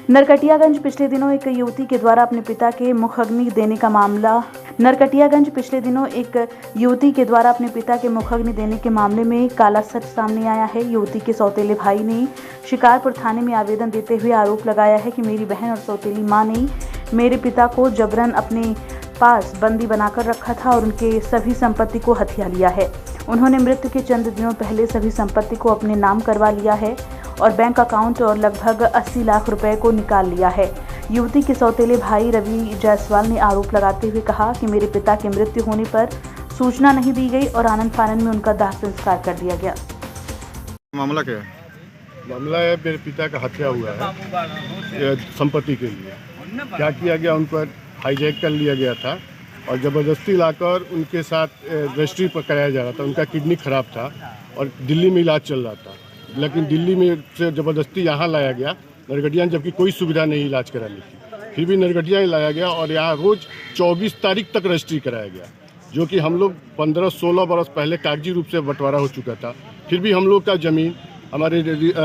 नरकटियागंज पिछले दिनों एक युवती के द्वारा अपने पिता के मुखाग्नि देने का मामला नरकटियागंज पिछले दिनों एक युवती के द्वारा अपने पिता के मुखाग्नि देने के मामले में काला सच सामने आया है। युवती के सौतेले भाई ने शिकारपुर थाने में आवेदन देते हुए आरोप लगाया है कि मेरी बहन और सौतेली मां ने मेरे पिता को जबरन अपने पास बंदी बनाकर रखा था और उनके सभी संपत्ति को हथिया लिया है। उन्होंने मृत्यु के चंद दिनों पहले सभी संपत्ति को अपने नाम करवा लिया है और बैंक अकाउंट और लगभग 80 लाख रुपए को निकाल लिया है। युवती के सौतेले भाई रवि जायसवाल ने आरोप लगाते हुए कहा कि मेरे पिता की मृत्यु होने पर सूचना नहीं दी गई और आनंद फानन में उनका दाह संस्कार कर दिया गया। मामला क्या है? मामला है मेरे पिता का हत्या हुआ है संपत्ति के लिए। क्या किया गया, उन पर हाईजैक कर लिया गया था और ज़बरदस्ती लाकर उनके साथ रजिस्ट्री पर कराया जा रहा था। उनका किडनी खराब था और दिल्ली में इलाज चल रहा था, लेकिन दिल्ली में से ज़बरदस्ती यहाँ लाया गया नरकटिया, जबकि कोई सुविधा नहीं इलाज कराने की। फिर भी नरकटिया ही लाया गया और यहाँ रोज़ 24 तारीख तक रजिस्ट्री कराया गया, जो कि हम लोग 15-16 बरस पहले कागजी रूप से बंटवारा हो चुका था। फिर भी हम लोग का ज़मीन, हमारे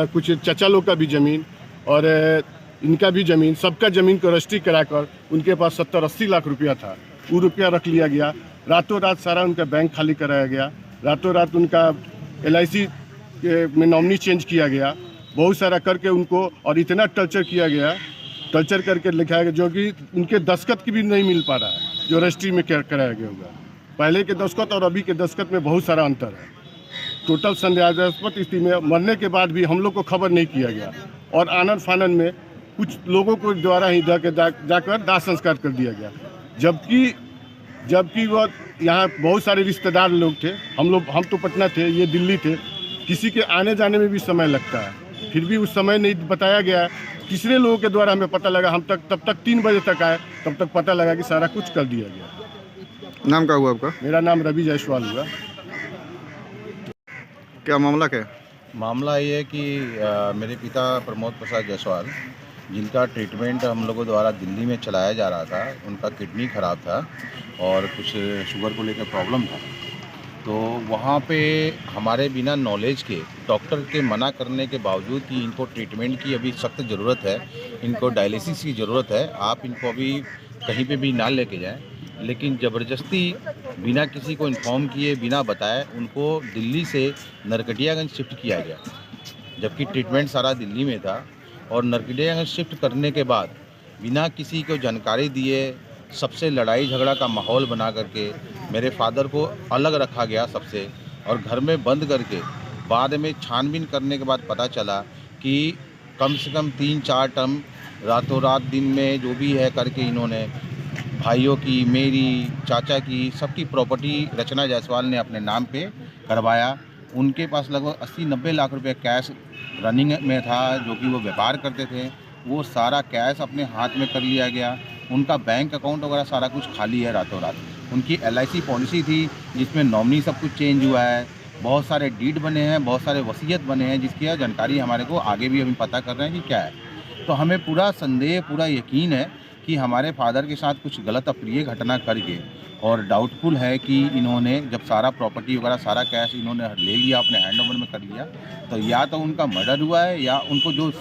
कुछ चाचा लोग का भी ज़मीन और इनका भी ज़मीन, सबका ज़मीन को रजिस्ट्री कराकर उनके पास 70-80 लाख रुपया था, वो रुपया रख लिया गया। रातों रात सारा उनका बैंक खाली कराया गया, रातों रात उनका LIC में नॉमिनी चेंज किया गया, बहुत सारा करके उनको, और इतना टर्चर किया गया, टर्चर करके लिखाया गया जो कि उनके दस्तखत की भी नहीं मिल पा रहा है, जो रजिस्ट्री में कराया गया होगा। पहले के दस्तखत और अभी के दस्तखत में बहुत सारा अंतर है। टोटल संदेहास्पद स्थिति में मरने के बाद भी हम लोग को खबर नहीं किया गया और आनंद फानन में कुछ लोगों को द्वारा ही जाकर दाह संस्कार कर दिया गया, जबकि वो यहाँ बहुत सारे रिश्तेदार लोग थे। हम तो पटना थे, ये दिल्ली थे। किसी के आने जाने में भी समय लगता है, फिर भी उस समय नहीं बताया गया। तीसरे लोगों के द्वारा हमें पता लगा, तब तक 3 बजे तक आए, तब तक पता लगा कि सारा कुछ कर दिया गया। नाम क्या हुआ आपका? मेरा नाम रवि जायसवाल हुआ। क्या मामला क्या है? मामला ये है कि मेरे पिता प्रमोद प्रसाद जायसवाल, जिनका ट्रीटमेंट हम लोगों द्वारा दिल्ली में चलाया जा रहा था, उनका किडनी ख़राब था और कुछ शुगर को लेकर प्रॉब्लम था। तो वहाँ पे हमारे बिना नॉलेज के, डॉक्टर के मना करने के बावजूद कि इनको ट्रीटमेंट की अभी सख्त ज़रूरत है, इनको डायलिसिस की ज़रूरत है, आप इनको अभी कहीं पे भी ना लेके जाएं, लेकिन ज़बरदस्ती बिना किसी को इन्फॉर्म किए, बिना बताए उनको दिल्ली से नरकटियागंज शिफ्ट किया गया, जबकि ट्रीटमेंट सारा दिल्ली में था। और नरकटियागंज शिफ्ट करने के बाद बिना किसी को जानकारी दिए, सबसे लड़ाई झगड़ा का माहौल बना करके मेरे फादर को अलग रखा गया सबसे, और घर में बंद करके बाद में छानबीन करने के बाद पता चला कि कम से कम 3-4 टर्म रातों रात दिन में जो भी है करके इन्होंने भाइयों की, मेरी, चाचा की, सबकी प्रॉपर्टी रचना जायसवाल ने अपने नाम पे करवाया। उनके पास लगभग 80-90 लाख रुपए कैश रनिंग में था, जो कि वो व्यापार करते थे। वो सारा कैश अपने हाथ में कर लिया गया। उनका बैंक अकाउंट वगैरह सारा कुछ खाली है रातों रात। उनकी LIC पॉलिसी थी जिसमें नॉमिनी सब कुछ चेंज हुआ है, बहुत सारे डीड बने हैं, बहुत सारे वसीयत बने हैं, जिसकी जानकारी हमारे को आगे भी अभी पता कर रहे हैं कि क्या है। तो हमें पूरा संदेह, पूरा यकीन है कि हमारे फादर के साथ कुछ गलत अप्रिय घटना करके, और डाउटफुल है कि इन्होंने जब सारा प्रॉपर्टी वगैरह सारा कैश इन्होंने ले लिया, अपने हैंडओवर में कर लिया, तो या तो उनका मर्डर हुआ है या उनको जो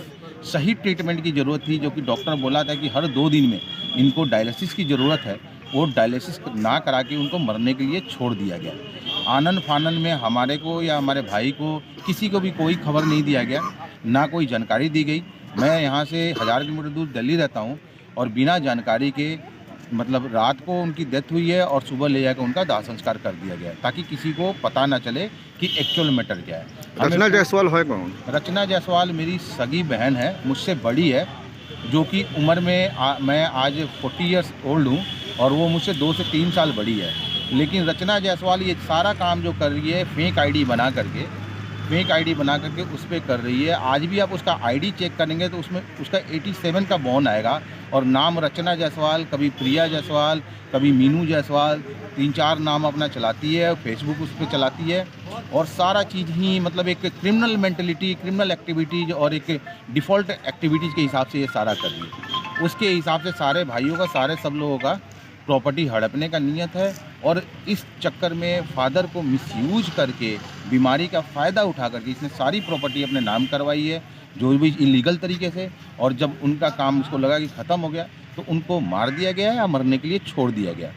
सही ट्रीटमेंट की ज़रूरत थी, जो कि डॉक्टर बोला था कि हर 2 दिन में इनको डायलिसिस की ज़रूरत है, वो डायलिसिस ना करा के उनको मरने के लिए छोड़ दिया गया। आनंद फानन में हमारे को या हमारे भाई को किसी को भी कोई खबर नहीं दिया गया, ना कोई जानकारी दी गई। मैं यहाँ से 1000 किलोमीटर दूर दिल्ली रहता हूँ और बिना जानकारी के, मतलब रात को उनकी डेथ हुई है और सुबह ले जाकर उनका दाह संस्कार कर दिया गया, ताकि किसी को पता ना चले कि एक्चुअल मैटर क्या है। रचना जायसवाल है कौन? रचना जायसवाल मेरी सगी बहन है, मुझसे बड़ी है, जो कि उम्र में मैं आज 40 ईयर्स ओल्ड हूँ और वो मुझसे 2 से 3 साल बड़ी है। लेकिन रचना जायसवाल ये सारा काम जो कर रही है, फेक आईडी बना करके उस पर कर रही है। आज भी आप उसका आईडी चेक करेंगे तो उसमें उसका 87 का बॉर्न आएगा और नाम रचना जायसवाल, कभी प्रिया जायसवाल, कभी मीनू जायसवाल, 3-4 नाम अपना चलाती है, फेसबुक उस पर चलाती है, और सारा चीज़ ही मतलब एक क्रिमिनल मेंटलिटी, क्रिमिनल एक्टिविटीज़ और एक डिफ़ॉल्ट एक्टिविटीज़ के हिसाब से ये सारा कर रही है। उसके हिसाब से सारे भाइयों का, सारे सब लोगों का प्रॉपर्टी हड़पने का नियत है, और इस चक्कर में फादर को मिसयूज करके, बीमारी का फ़ायदा उठा करके इसने सारी प्रॉपर्टी अपने नाम करवाई है। जो भी इलीगल तरीके से, और जब उनका काम उसको लगा कि ख़त्म हो गया तो उनको मार दिया गया या मरने के लिए छोड़ दिया गया।